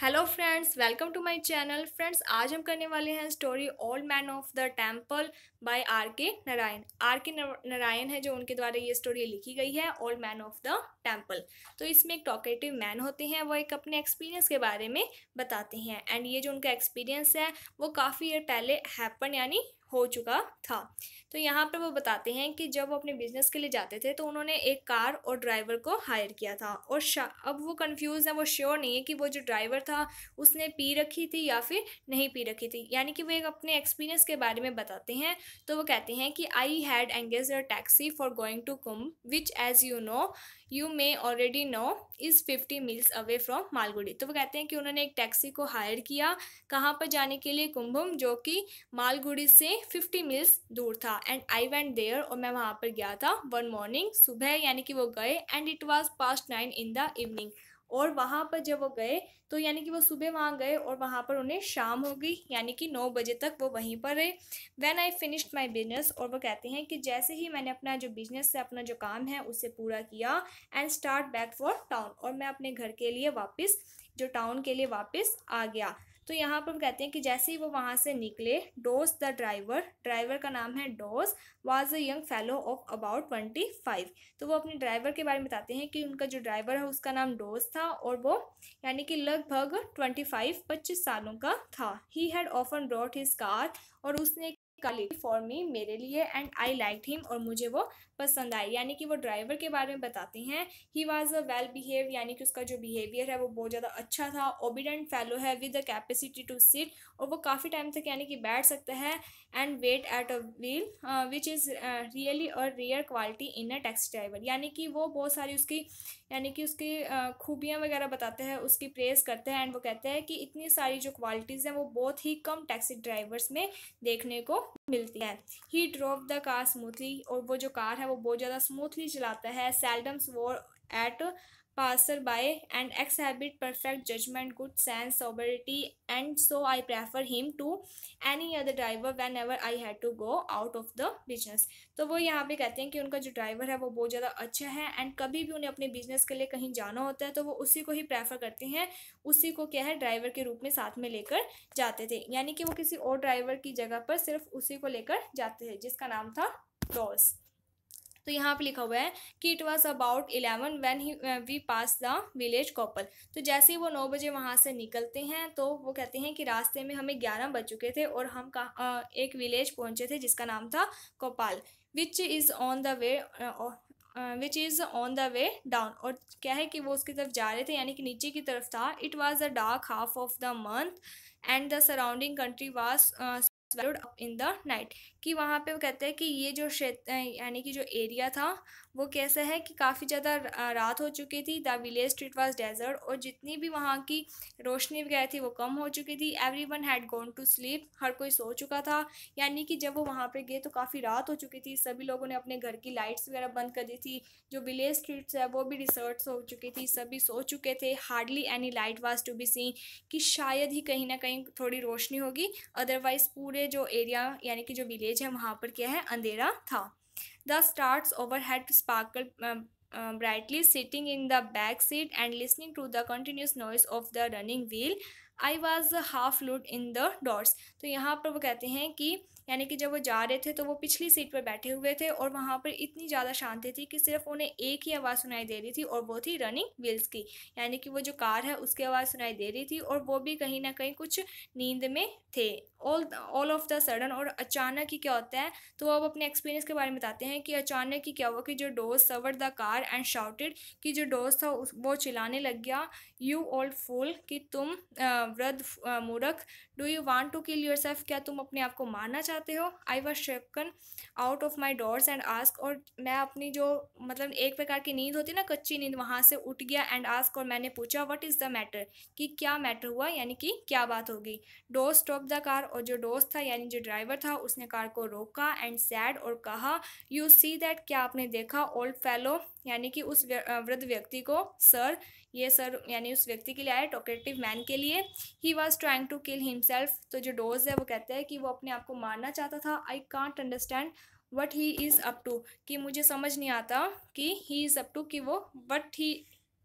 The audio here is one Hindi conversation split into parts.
Hello friends, welcome to my channel. Friends, आज हम करने वाले हैं story old man of the temple by R K Narayan. Are K Narayan है जो उनके द्वारा ये स्टोरी लिखी गई है, old man of the temple. तो इसमें एक टॉकेटिव मैन होते हैं, वो एक अपने एक्सपीरियंस के बारे में बताते हैं। एंड ये जो उनका एक्सपीरियंस है वो काफ़ी ईयर पहले हैपन यानी हो चुका था। तो यहाँ पर वो बताते हैं कि जब वो अपने बिजनेस के लिए जाते थे तो उन्होंने एक कार और ड्राइवर को हायर किया था। और अब वो कंफ्यूज है, वो श्योर नहीं है कि वो जो ड्राइवर था उसने पी रखी थी या फिर नहीं पी रखी थी। यानी कि वो एक अपने एक्सपीरियंस के बारे में बताते हैं। तो वो कहते हैं कि I had engage a taxi for going to Kumbh which as you may already know is 50 miles away from Malgudi. तो वो कहते हैं कि उन्होंने एक टैक्सी को हायर किया कहाँ पर जाने के लिए, कुंभम, जो कि मालगुडी से 50 मील्स दूर था। एंड आई वेंट देयर, और मैं वहाँ पर गया था वन मॉर्निंग, सुबह यानी कि वो गए। And it was past 9 in the evening, और वहाँ पर जब वो गए तो यानी कि वो सुबह वहाँ गए और वहाँ पर उन्हें शाम हो गई, यानी कि 9 बजे तक वो वहीं पर रहे। When I finished my business, और वो कहते हैं कि जैसे ही मैंने अपना जो बिजनेस है, अपना जो काम है उसे पूरा किया, and start back for town, और मैं अपने घर के लिए वापस, जो टाउन के लिए वापस आ गया। तो यहाँ पर हम कहते हैं कि जैसे ही वो वहाँ से निकले, डोस द ड्राइवर, ड्राइवर का नाम है डोस, was a young fellow of about 25। तो वो अपने ड्राइवर के बारे में बताते हैं कि उनका जो ड्राइवर है उसका नाम डोस था, और वो यानी कि लगभग 25 सालों का था। He had often brought his car, और उसने कार फॉर मी, मेरे लिए, एंड आई लाइक हिम, और मुझे वो पसंद आई। यानी कि वो ड्राइवर के बारे में बताते हैं। He was a well behave, यानी कि उसका जो बिहेवियर है वो बहुत ज़्यादा अच्छा था। ओबिडेंट फेलो है with the capacity to sit, और वो काफ़ी टाइम तक यानी कि बैठ सकता है। And wait at a wheel which is really a rare quality in a taxi driver. यानी कि वो बहुत सारी उसकी यानी कि उसकी खूबियाँ वगैरह बताते हैं, उसकी प्रेज़ करते हैं। एंड वो कहते हैं कि इतनी सारी जो क्वालिटीज़ हैं वो बहुत ही कम टैक्सी ड्राइवर्स में देखने को मिलती हैं। ही ड्रोव द कार स्मूथली, और वो जो कार है वो बहुत ज़्यादा स्मूथली चलाता है। Seldom swore at passer by and exhibit perfect judgment, good sense, sobriety, and so I prefer him to any other driver whenever I had to go out of the business। तो वो यहाँ पे कहते हैं कि उनका जो ड्राइवर है वो बहुत ज़्यादा अच्छा है, एंड कभी भी उन्हें अपने बिजनेस के लिए कहीं जाना होता है तो वो उसी को ही प्रेफर करते हैं, उसी को क्या है ड्राइवर के रूप में साथ में लेकर जाते थे। यानी कि वो किसी और ड्राइवर की जगह पर सिर्फ उसी को लेकर जाते थे जिसका नाम था डॉस। तो यहाँ पे लिखा हुआ है कि it was about 11 when we pass the village Koppal. तो जैसे ही वो 9 बजे वहाँ से निकलते हैं तो वो कहते हैं कि रास्ते में हमें 11 बज चुके थे और हम एक विलेज पहुँचे थे जिसका नाम था कोपाल, which is on the way which is on the way down. और क्या है कि वो उसकी तरफ जा रहे थे, यानी कि नीचे की तरफ था। It was a dark half of the month and the surrounding country was up in the night. कि वहाँ पे वो कहते हैं कि ये जो क्षेत्र यानी कि जो एरिया था वो कैसा है कि काफ़ी ज़्यादा रात हो चुकी थी। The village street was desert, और जितनी भी वहाँ की रोशनी वगैरह थी वो कम हो चुकी थी। Everyone had gone to sleep, हर कोई सो चुका था। यानी कि जब वो वहाँ पे गए तो काफ़ी रात हो चुकी थी, सभी लोगों ने अपने घर की लाइट्स वगैरह बंद कर दी थी। जो विलेज स्ट्रीट्स है वो भी डिसर्ट्स हो चुकी थी, सभी सो चुके थे। Hardly any light was to be seen, कि शायद ही कहीं ना कहीं थोड़ी रोशनी होगी, अदरवाइज पूरे जो एरिया यानी कि जो विलेज है वहाँ पर क्या है, अंधेरा था। The stars overhead sparkle brightly, sitting in the back seat and listening to the continuous noise of the running wheel. I was half looked in the doors। तो यहाँ पर वो कहते हैं कि यानी कि जब वो जा रहे थे तो वो पिछली सीट पर बैठे हुए थे, और वहाँ पर इतनी ज़्यादा शांति थी कि सिर्फ उन्हें एक ही आवाज़ सुनाई दे रही थी, और वो थी रनिंग व्हील्स की। यानी कि वो जो कार है उसकी आवाज़ सुनाई दे रही थी, और वो भी कहीं ना कहीं कुछ नींद में थे। ऑल ऑफ द सडन, और अचानक ही क्या होता है, तो वो अब अपने एक्सपीरियंस के बारे में बताते हैं कि अचानक ही क्या हुआ कि जो डोस सवर्ड द कार एंड शाउटेड, कि जो डोस था वो चिल्लाने लग गया, यू ओल्ड फूल, कि तुम वृद्ध मूर्ख, do you want to kill yourself, क्या तुम अपने आप को मारना चाहते हो। I was shaken out of my doze and ask, और मैं अपनी जो मतलब एक प्रकार की नींद होती है ना, कच्ची नींद, वहाँ से उठ गया। एंड आस्क, और मैंने पूछा, व्हाट इज़ द मैटर, कि क्या मैटर हुआ, यानी कि क्या बात होगी। डोस स्टॉप द कार, और जो डोस था यानी जो ड्राइवर था उसने कार को रोका। एंड सैड, और कहा, यू सी दैट, क्या आपने देखा, ओल्ड फेलो, यानी कि उस वृद्ध व्यक्ति को, सर, ये सर यानी उस व्यक्ति के लिए आया, टॉकेटिव मैन के लिए। He was trying to kill himself. तो जो डोज है वो कहता है कि वो अपने आप को मारना चाहता था। I can't understand what he is up to, कि मुझे समझ नहीं आता कि ही इज़ अप टू, कि वो what he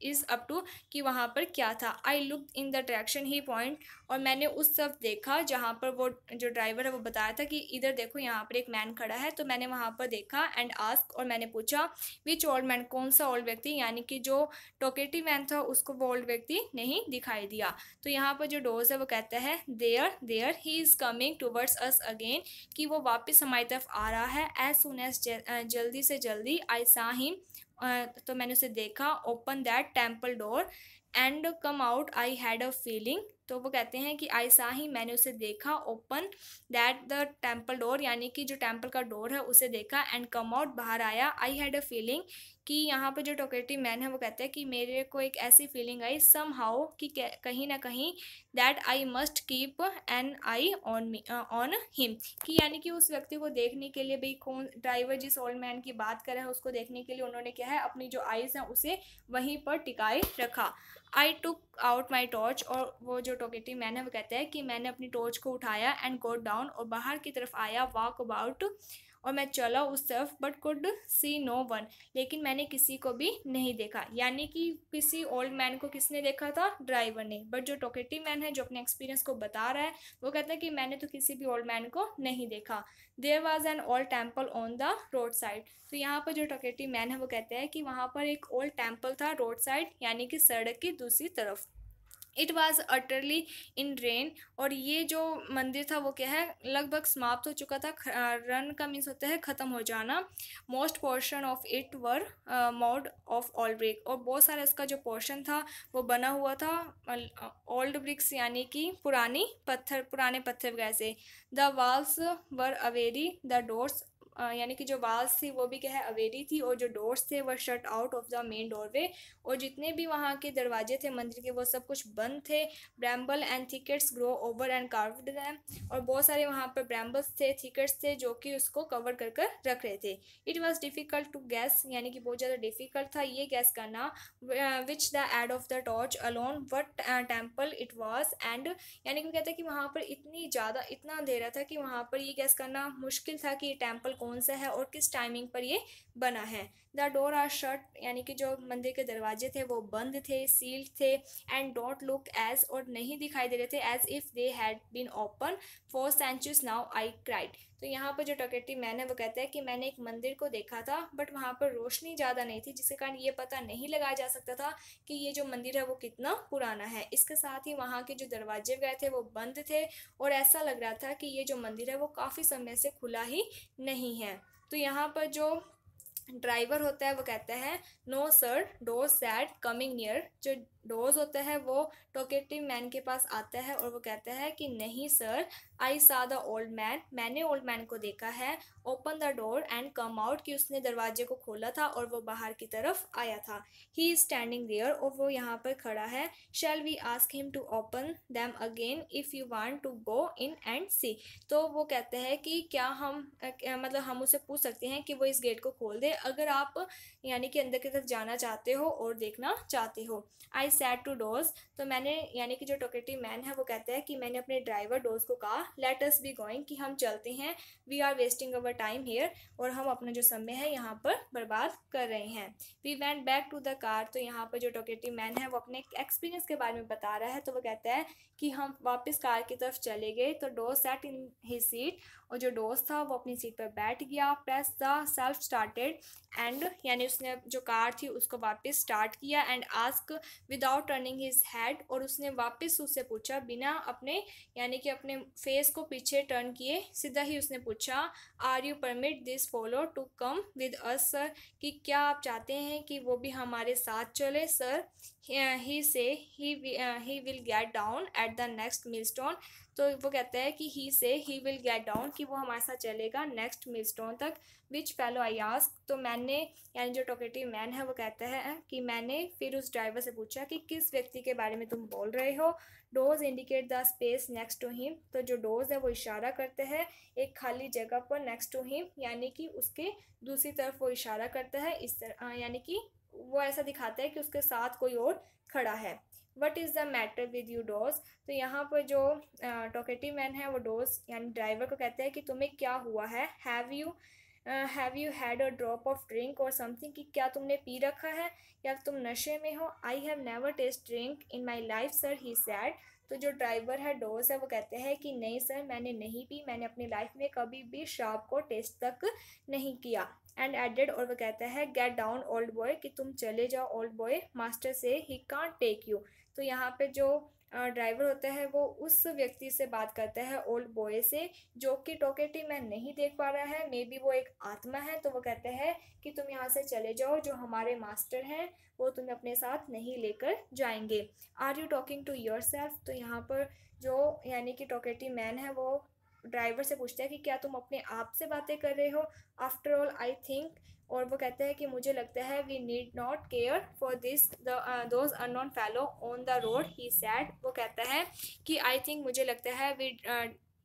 is up to कि वहाँ पर क्या था। I look in the direction he point, और मैंने उस तरफ देखा जहाँ पर वो जो ड्राइवर है वो बताया था कि इधर देखो यहाँ पर एक मैन खड़ा है। तो मैंने वहाँ पर देखा एंड आस्क, और मैंने पूछा विच ओल्ड मैन, कौन सा ओल्ड व्यक्ति, यानी कि जो टॉकेटिव मैन था उसको वो ओल्ड व्यक्ति नहीं दिखाई दिया। तो यहाँ पर जो डोज है वो कहता है there there he is coming towards us again, कि वो वापस हमारी तरफ आ रहा है। एज सुन एज, जल्दी से जल्दी, आई सा हिम, तो मैंने उसे देखा, open that temple door and come out, I had a feeling. तो वो कहते हैं कि आई सा ही, मैंने उसे देखा, open that the temple door, यानी कि जो टेम्पल का डोर है उसे देखा, एंड कम आउट, बाहर आया, आई हैड अ फीलिंग, कि यहाँ पर जो टॉकेटिव मैन है वो कहते हैं कि मेरे को एक ऐसी फीलिंग आई सम हाउ, कि कहीं ना कहीं, that I must keep an I on me on him, कि यानी कि उस व्यक्ति को देखने के लिए, भाई कौन ड्राइवर जिस ओल्ड मैन की बात कर रहा है उसको देखने के लिए उन्होंने क्या है, अपनी जो आइज़ हैं उसे वहीं पर टिकाए रखा। आई टुक आउट माई टॉर्च, और वो जो टॉकेटिव मैन है वो कहता है कि मैंने अपनी टॉर्च को उठाया एंड गोट डाउन, और बाहर की तरफ आया, वॉक अबाउट, और मैं चला उस तरफ, but could see no one, लेकिन मैंने किसी को भी नहीं देखा। यानी कि किसी ओल्ड मैन को किसने देखा था, ड्राइवर ने, बट जो टॉकेटिव मैन है जो अपने एक्सपीरियंस को बता रहा है वो कहता है कि मैंने तो किसी भी ओल्ड मैन को नहीं देखा। There was an old temple on the road side, तो यहाँ पर जो टॉकेटिव मैन है वो कहते हैं कि वहाँ पर एक ओल्ड टेम्पल था रोड साइड, यानी कि सड़क की दूसरी तरफ। It was utterly in rain, और ये जो मंदिर था वो क्या है, लगभग समाप्त हो चुका था। रन का मीन्स होता है ख़त्म हो जाना। Most portion of it were mode of all brick, और बहुत सारा इसका जो पोर्शन था वो बना हुआ था ओल्ड ब्रिक्स, यानी कि पुराने पत्थर वगैरह से। The walls were awry, the doors, यानी कि जो वाल्स थी वो भी क्या है, अवेरी थी, और जो डोर्स थे वो shut out of the main doorway, और जितने भी वहाँ के दरवाजे थे मंदिर के वो सब कुछ बंद थे। Bramble and thickets grow over and carved them, और बहुत सारे वहाँ पर ब्रैम्बल्स थे, थिकेट्स थे जो कि उसको कवर कर कर रख रहे थे। It was difficult to guess, यानी कि बहुत ज़्यादा डिफ़िकल्ट था ये गैस करना, which the aid of the torch alone what temple it was, and यानी कि कहते हैं कि वहाँ पर इतना अंधेरा था कि वहाँ पर ये गैस करना मुश्किल था कि ये टेम्पल कौन सा है और किस टाइमिंग पर ये बना है। द डोर आर शट, यानी कि जो मंदिर के दरवाजे थे वो बंद थे, सील्ड थे, एंड डोंट लुक एज, और नहीं दिखाई दे रहे थे, as if they had been open for centuries now, I cried. तो यहाँ पर जो टॉकेटिव मैन है वो कहता है कि मैंने एक मंदिर को देखा था, बट वहाँ पर रोशनी ज़्यादा नहीं थी, जिसके कारण ये पता नहीं लगाया जा सकता था कि ये जो मंदिर है वो कितना पुराना है। इसके साथ ही वहाँ के जो दरवाजे वगैरह थे वो बंद थे, और ऐसा लग रहा था कि ये जो मंदिर है वो काफ़ी समय से खुला ही नहीं है। तो यहाँ पर जो ड्राइवर होता है वो कहता है no sir, Doss said coming near, जो डोज होता है वो टॉकेटिव मैन के पास आता है और वो कहता है कि नहीं सर, आई सा द ओल्ड मैन, मैंने ओल्ड मैन को देखा है, open the door and come out, कि उसने दरवाजे को खोला था और वो बाहर की तरफ आया था। ही इज स्टैंडिंग देयर, और वो यहाँ पर खड़ा है। Shall we ask him to open them again if you want to go in and see, तो वो कहते हैं कि क्या हम मतलब हम उसे पूछ सकते हैं कि वो इस गेट को खोल दे अगर आप यानी कि अंदर की तरफ जाना चाहते हो और देखना चाहते हो। आई सैड टू डोज, तो मैंने यानी कि जो टॉकेटिव मैन है वो कहता है कि मैंने अपने ड्राइवर डोज को कहा लेट अस बी गोइंग, कि हम चलते हैं, we are wasting our time here, और हम अपना जो समय है यहाँ पर बर्बाद कर रहे हैं। We went back to the car, तो यहाँ पर जो टॉकेटिव मैन है वो अपने एक्सपीरियंस के बारे में बता रहा है, तो वो कहता है कि हम वापस कार की तरफ चले गए। तो dose sat in his seat, और जो डोज था वो अपनी सीट पर बैठ गया। Press the self started and, यानी उसने जो कार थी उसको वापस स्टार्ट किया, and ask without turning his head, और उसने वापस उससे पूछा बिना अपने यानी कि अपने फेस को पीछे टर्न किए, सीधा ही उसने पूछा are you permit this fellow to come with us sir, कि क्या आप चाहते हैं कि वो भी हमारे साथ चले sir. He says he will get down at the next milestone, तो वो कहता है कि ही says he will get down, कि वो हमारे साथ चलेगा नेक्स्ट मिलस्टोन तक। विच फेलो आई आस्क, तो मैंने यानी जो टॉकेटिव मैन है वो कहता है कि मैंने फिर उस ड्राइवर से पूछा कि किस व्यक्ति के बारे में तुम बोल रहे हो। Doss indicate the space next to him, तो जो डोज है वो इशारा करते हैं एक खाली जगह पर नेक्स्ट टू हिम, यानी कि उसके दूसरी तरफ वो इशारा करता है इस तरह, यानी कि वो ऐसा दिखाता है कि उसके साथ कोई और खड़ा है। What is the matter with you dose, तो यहाँ पर जो टॉकेटिव मैन है वो डोज यानी ड्राइवर को कहते हैं कि तुम्हें क्या हुआ है। Have you have you had a drop of drink और समथिंग, कि क्या तुमने पी रखा है या तुम नशे में हो। I have never taste drink in my life sir, he said. तो जो ड्राइवर है डोज है वो कहते हैं कि नहीं सर, मैंने नहीं पी, मैंने अपनी लाइफ में कभी भी शराब को टेस्ट तक नहीं किया। एंड एडेड, और वो कहता है गेट डाउन ओल्ड बॉय, कि तुम चले जाओ ओल्ड बॉय, मास्टर से ही कांट टेक यू। तो यहाँ पे जो ड्राइवर होता है वो उस व्यक्ति से बात करता है ओल्ड बॉय से, जो कि टॉकेटिव मैन नहीं देख पा रहा है, मे बी वो एक आत्मा है। तो वो कहते हैं कि तुम यहाँ से चले जाओ, जो हमारे मास्टर हैं वो तुम्हें अपने साथ नहीं लेकर जाएंगे। Are you talking to yourself, तो यहाँ पर जो यानी कि टॉकेटिव मैन है वो ड्राइवर से पूछता है कि क्या तुम अपने आप से बातें कर रहे हो। आफ्टर ऑल आई थिंक, और वो कहते हैं कि मुझे लगता है we need not care for this those unknown fellow on the road, he said. वो कहता है कि आई थिंक, मुझे लगता है वी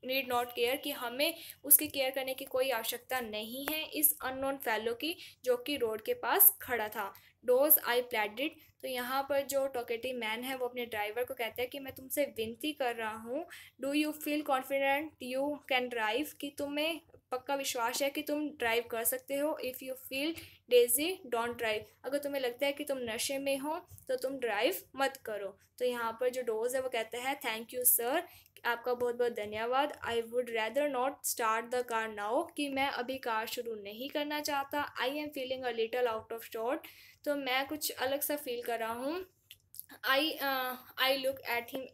नीड नॉट केयर, कि हमें उसकी केयर करने की कोई आवश्यकता नहीं है इस अननोन फेलो की, जो कि रोड के पास खड़ा था। डोज आई प्लेडेड, तो यहाँ पर जो टॉकेटिव मैन है वो अपने ड्राइवर को कहता है कि मैं तुमसे विनती कर रहा हूँ, do you feel confident you can drive, कि तुम्हें पक्का विश्वास है कि तुम ड्राइव कर सकते हो। If you feel Daisy don't drive, अगर तुम्हें लगता है कि तुम नशे में हो तो तुम ड्राइव मत करो। तो यहाँ पर जो डोज है वो कहता है थैंक यू सर, आपका बहुत बहुत धन्यवाद। I would rather not start the car now, कि मैं अभी कार शुरू नहीं करना चाहता। I am feeling a little out of short, तो मैं कुछ अलग सा फील कर रहा हूँ। आई लुक एट हिम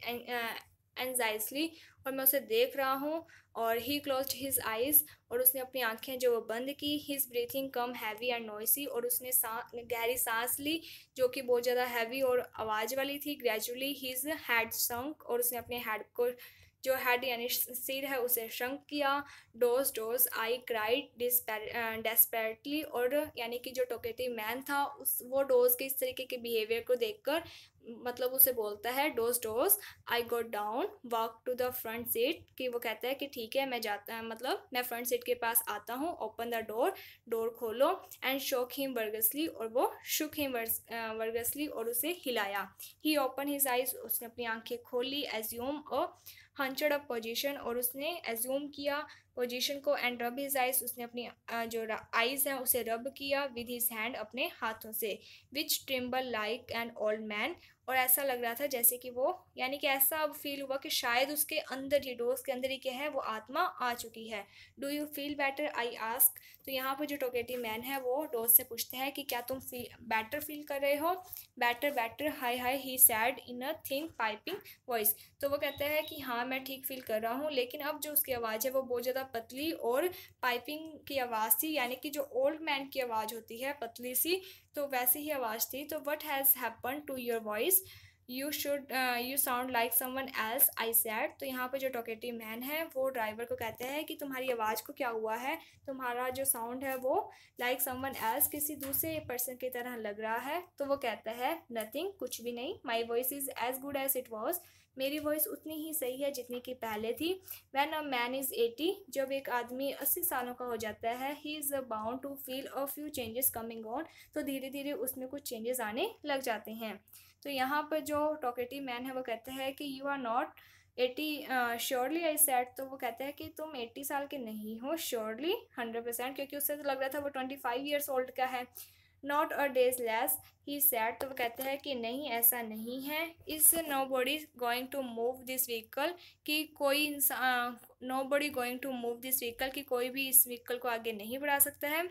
एंजाइसली, और मैं उसे देख रहा हूँ। और ही क्लोज्ड हिज आइज़, और उसने अपनी आंखें जो वो बंद की। His breathing come heavy and noisy, और उसने गहरी सांस ली जो कि बहुत ज़्यादा हैवी और आवाज़ वाली थी। ग्रेजुअली हिज हैड संक, और उसने अपने हेड को, जो हेड यानी सिर है, उसे श्रंक किया। Dose Doss I cried desperately, और यानी कि जो टॉकेटिव मैन था उस वो डोज के इस तरीके के बिहेवियर को देखकर मतलब उसे बोलता है Doss Doss I go down walk to the front seat, कि वो कहता है कि ठीक है मैं जाता मतलब मैं फ्रंट सीट के पास आता हूँ। ओपन द डोर, डोर खोलो। एंड शोक हिम वर्गसली, और वो शुक हिम वर्गसली, और उसे हिलाया। ही ओपन हिज आइज, उसने अपनी आंखें खोली। एज्यूम अ हंचड अप पोजीशन, और उसने एज्यूम किया पोजीशन को। एंड रब हिज आइज, उसने अपनी जो आइज हैं उसे रब किया विद हिज हैंड, अपने हाथों से। Which tremble like an old man, और ऐसा लग रहा था जैसे कि वो यानी कि ऐसा अब फील हुआ कि शायद उसके अंदर ही डोज के अंदर ही क्या है वो आत्मा आ चुकी है। Do you feel better I ask, तो यहाँ पर जो टॉकेटिव मैन है वो डोज से पूछते हैं कि क्या तुम बेटर फील कर रहे हो। Better better high high he sad in a thin piping voice, तो वो कहता है कि हाँ मैं ठीक फील कर रहा हूँ, लेकिन अब जो उसकी आवाज़ है वो बहुत ज़्यादा पतली और पाइपिंग की आवाज़ थी, यानी कि जो ओल्ड मैन की आवाज़ होती है पतली सी, तो वैसी ही आवाज़ थी। तो what has happen to your voice, you sound like someone else I said, तो यहाँ पर जो टॉकेटिव मैन है वो ड्राइवर को कहता है कि तुम्हारी आवाज़ को क्या हुआ है, तुम्हारा जो साउंड है वो लाइक समवन एल्स, किसी दूसरे पर्सन की तरह लग रहा है। तो वो कहता है नथिंग, कुछ भी नहीं। My voice is as good as it was, मेरी वॉइस उतनी ही सही है जितनी कि पहले थी। वैन अ मैन इज़ 80, जब एक आदमी 80 सालों का हो जाता है, he is bound to feel a few changes coming on, तो धीरे धीरे उसमें कुछ चेंजेस आने लग जाते हैं। तो यहाँ पर जो टॉकेटिव मैन है वो कहते हैं कि you are not 80 surely I said, तो वो कहते हैं कि तुम 80 साल के नहीं हो श्योरली 100%, क्योंकि उससे तो लग रहा था वो 25 ईयर्स ओल्ड का है। Not a days less he said, तो वो कहते हैं कि नहीं ऐसा नहीं है। Is nobody going to move this vehicle, कि कोई इंसान nobody going to move this vehicle, कि कोई भी इस व्हीकल को आगे नहीं बढ़ा सकता है।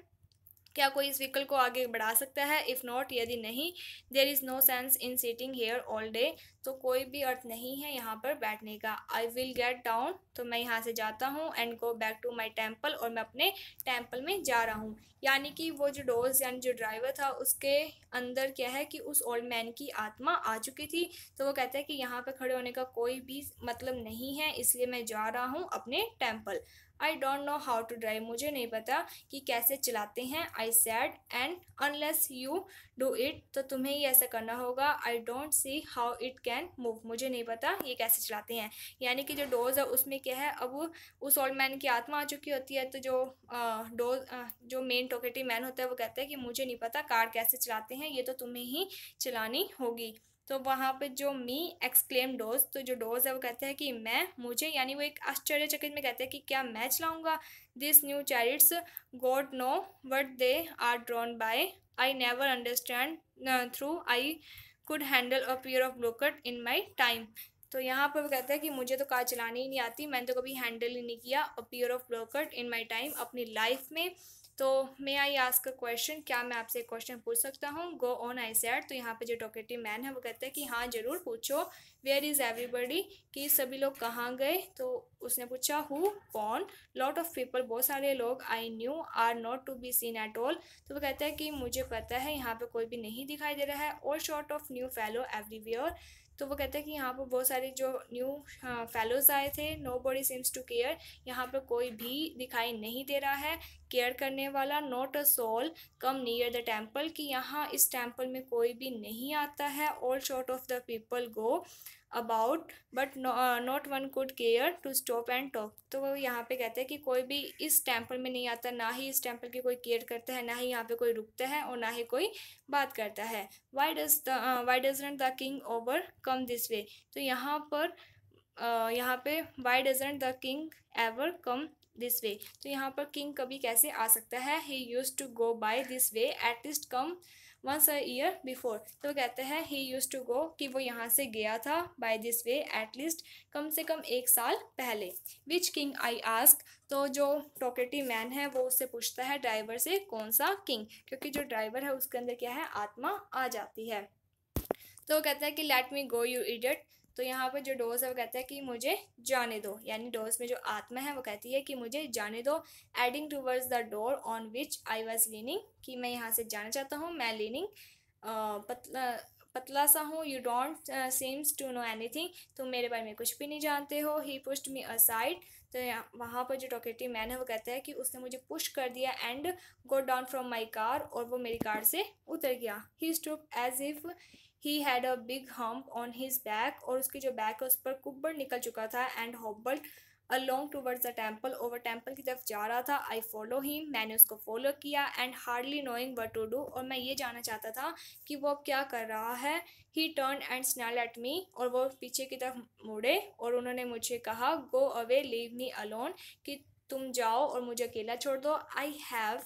क्या कोई इस व्हीकल को आगे बढ़ा सकता है। इफ़ नॉट, यदि नहीं। There is no sense in sitting here all day, तो कोई भी अर्थ नहीं है यहाँ पर बैठने का। आई विल गेट डाउन, तो मैं यहाँ से जाता हूँ। And go back to my temple, और मैं अपने टेम्पल में जा रहा हूँ। यानी कि वो जो डोज यानी जो ड्राइवर था उसके अंदर क्या है कि उस ओल्ड मैन की आत्मा आ चुकी थी। तो वो कहता है कि यहाँ पर खड़े होने का कोई भी मतलब नहीं है, इसलिए मैं जा रहा हूँ अपने temple. I don't know how to drive, मुझे नहीं पता कि कैसे चलाते हैं। I said and unless you do it, तो तुम्हें ही ऐसा करना होगा। I don't see how it can move, मुझे नहीं पता ये कैसे चलाते हैं। यानी कि जो डोज है उसमें क्या है, अब उस ओल्ड मैन की आत्मा आ चुकी होती है। तो जो जो मेन टॉकेटिव मैन होता है वो कहता है कि मुझे नहीं पता कार कैसे चलाते हैं, ये तो तुम्हें ही चलानी होगी। तो वहाँ पे जो मी एक्सक्लेम डोज, तो जो डोज है वो कहते हैं कि मैं, मुझे, यानी वो एक आश्चर्यचकित में कहते हैं कि क्या मैं चलाऊँगा। This new chariots god know what they are drawn by, I never understand through I could handle a pair of bullocks in my time. तो यहाँ पर वो कहता है कि मुझे तो कार चलानी ही नहीं आती, मैंने तो कभी हैंडल ही नहीं किया a pair of bullocks in my time, अपनी लाइफ में। तो मे आई आस्क अ क्वेश्चन, क्या मैं आपसे एक क्वेश्चन पूछ सकता हूँ। गो ऑन आई सेड, तो यहाँ पे जो टॉकेटिव मैन है वो कहता है कि हाँ ज़रूर पूछो। वेयर इज़ एवरीबडी, कि सभी लोग कहाँ गए। तो उसने पूछा हु, कौन। लॉट ऑफ पीपल, बहुत सारे लोग। I knew are not to be seen at all, तो वो कहता है कि मुझे पता है यहाँ पे कोई भी नहीं दिखाई दे रहा है। और short of new fellow everywhere, तो वो कहता है कि यहाँ पर बहुत सारे जो न्यू फेलोज आए थे। Nobody seems to care, यहाँ पर कोई भी दिखाई नहीं दे रहा है केयर करने वाला। Not a soul come near the temple, कि यहाँ इस टेम्पल में कोई भी नहीं आता है। All short of the people go about but not one could care to stop and talk, तो वो यहाँ पे कहते हैं कि कोई भी इस टेम्पल में नहीं आता, ना ही इस टेम्पल की कोई केयर करता है, ना ही यहाँ पे कोई रुकता है और ना ही कोई बात करता है। Why doesn't the king ever come this way, तो यहाँ पे why doesn't the king ever come this way, तो यहाँ पर किंग कभी कैसे आ सकता है। He used to go by this way at least come once a year before, तो कहते हैं ही यूज टू गो, कि वो यहाँ से गया था बाय दिस वे एटलीस्ट, कम से कम एक साल पहले। विच किंग आई आस्क, तो जो टॉकेटिव मैन है वो उससे पूछता है ड्राइवर से कौन सा किंग, क्योंकि जो ड्राइवर है उसके अंदर क्या है, आत्मा आ जाती है। तो वो कहता है कि let me go you idiot, तो यहाँ पर जो डोज है वो कहता है कि मुझे जाने दो, यानी डोज में जो आत्मा है वो कहती है कि मुझे जाने दो। Adding towards the door on which I was leaning, कि मैं यहाँ से जाना चाहता हूँ, मैं लीनिंग पतला पतला सा हूँ। You don't seems to know anything, तुम मेरे बारे में कुछ भी नहीं जानते हो। ही पुश्ड मी असाइड, तो वहाँ पर जो टॉकेटिव मैन है वो कहता है कि उसने मुझे पुश कर दिया and go down from my car, और वो मेरी कार से उतर गया। He stooped as if he had a big hump on his back, और उसकी जो बैक है उस पर कुब्बड़ निकल चुका था। And hobbled along towards the temple, over temple की तरफ जा रहा था। आई फॉलो हिम, मैंने उसको फॉलो किया। And hardly knowing what to do, और मैं ये जानना चाहता था कि वो अब क्या कर रहा है। ही turn and snail at me, और वो पीछे की तरफ मुड़े और उन्होंने मुझे कहा go away leave me alone, कि तुम जाओ और मुझे अकेला छोड़ दो। I have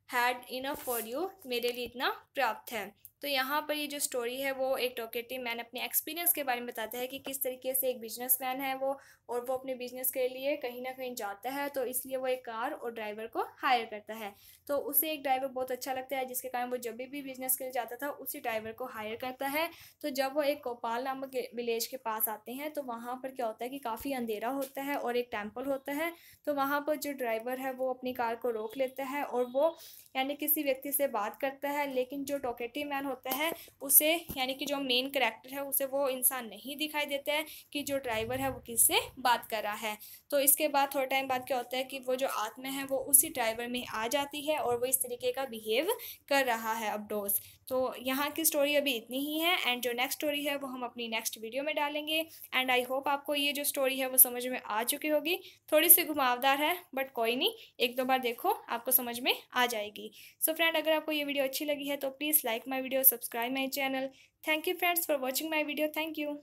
had enough for you, मेरे लिए इतना प्राप्त है। तो यहाँ पर ये जो स्टोरी है वो एक टॉकेटिव मैन अपने एक्सपीरियंस के बारे में बताता है कि किस तरीके से एक बिजनेसमैन है वो, और वो अपने बिजनेस के लिए कहीं ना कहीं जाता है, तो इसलिए वो एक कार और ड्राइवर को हायर करता है। तो उसे एक ड्राइवर बहुत अच्छा लगता है, जिसके कारण वो जब भी बिजनेस के लिए जाता था उसी ड्राइवर को हायर करता है। तो जब वो एक कोपाल नामक विलेज के पास आते हैं तो वहाँ पर क्या होता है कि काफ़ी अंधेरा होता है और एक टेम्पल होता है। तो वहाँ पर जो ड्राइवर है वो अपनी कार को रोक लेता है और वो यानी किसी व्यक्ति से बात करता है, लेकिन जो टॉकेटिव मैन होता है उसे, यानी कि जो मेन कैरेक्टर है उसे वो इंसान नहीं दिखाई देता है कि जो ड्राइवर है वो किससे बात कर रहा है। तो इसके बाद थोड़ा टाइम बाद क्या होता है कि वो जो आत्मा है वो उसी ड्राइवर में आ जाती है और वो इस तरीके का बिहेव कर रहा है अब डोज। तो यहाँ की स्टोरी अभी इतनी ही है, एंड जो नेक्स्ट स्टोरी है वो हम अपनी नेक्स्ट वीडियो में डालेंगे। एंड आई होप आपको ये जो स्टोरी है वो समझ में आ चुकी होगी। थोड़ी सी घुमावदार है बट कोई नहीं, एक दो बार देखो आपको समझ में आ जाएगी। सो फ्रेंड, अगर आपको ये वीडियो अच्छी लगी है तो please like my video, subscribe my channel. Thank you friends for watching my video. Thank you.